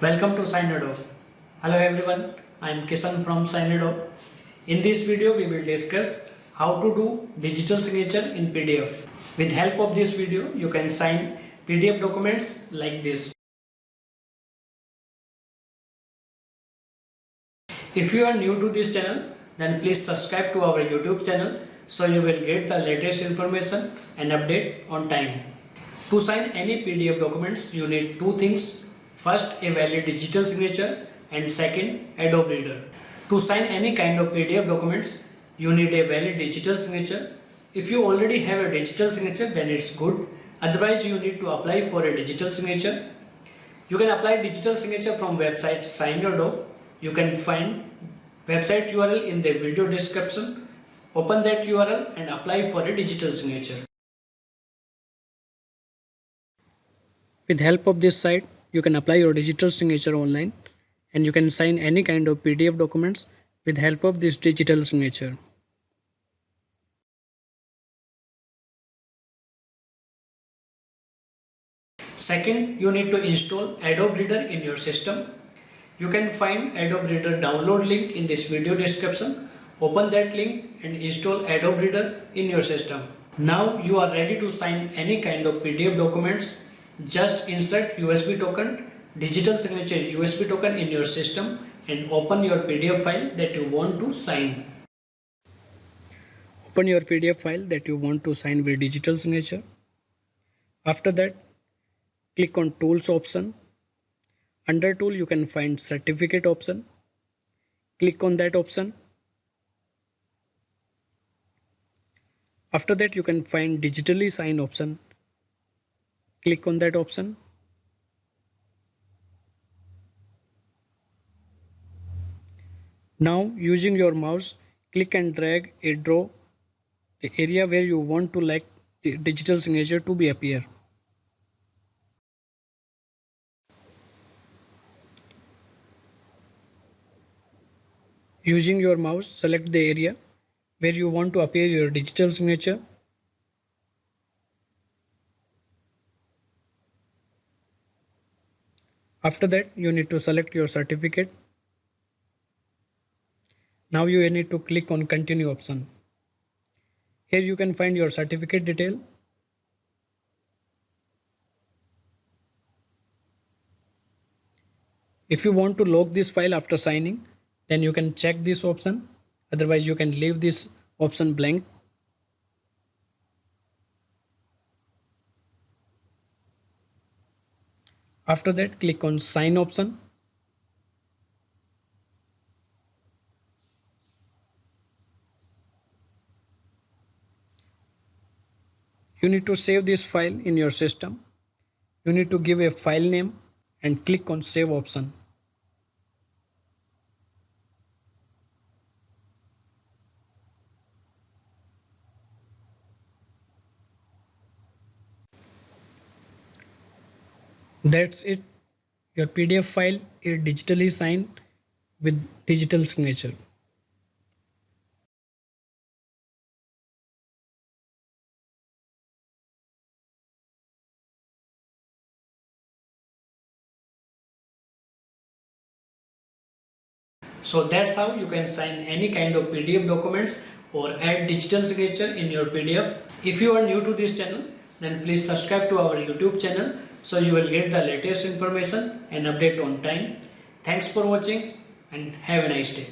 Welcome to signyourdoc. Hello everyone, I am Kisan from signyourdoc. In this video we will discuss how to do digital signature in PDF. With help of this video you can sign PDF documents like this. If you are new to this channel, then please subscribe to our YouTube channel so you will get the latest information and update on time. To sign any PDF documents you need two things. First, a valid digital signature, and second, Adobe Reader. To sign any kind of PDF documents, you need a valid digital signature. If you already have a digital signature, then it's good. Otherwise, you need to apply for a digital signature. You can apply digital signature from website signyourdoc. You can find website URL in the video description. Open that URL and apply for a digital signature. With help of this site, you can apply your digital signature online and you can sign any kind of PDF documents with help of this digital signature. Second, you need to install Adobe Reader in your system. You can find Adobe Reader download link in this video description. Open that link and install Adobe Reader in your system. Now you are ready to sign any kind of PDF documents. Just insert USB token, digital signature USB token in your system and open your PDF file that you want to sign. Open your PDF file that you want to sign with digital signature. After that, click on Tools option. Under Tool you can find Certificate option. Click on that option. After that you can find Digitally Sign option. Click on that option. Now using your mouse, click and drag and draw the area where you want to like the digital signature to be appear. Using your mouse, select the area where you want to appear your digital signature. After that, you need to select your certificate. Now you need to click on Continue option. Here you can find your certificate detail. If you want to lock this file after signing, then you can check this option. Otherwise, you can leave this option blank. After that, click on Sign option. You need to save this file in your system. You need to give a file name and click on Save option. That's it. Your PDF file is digitally signed with digital signature. So that's how you can sign any kind of PDF documents or add digital signature in your PDF. If you are new to this channel, then please subscribe to our YouTube channel so you will get the latest information and update on time. Thanks for watching and have a nice day.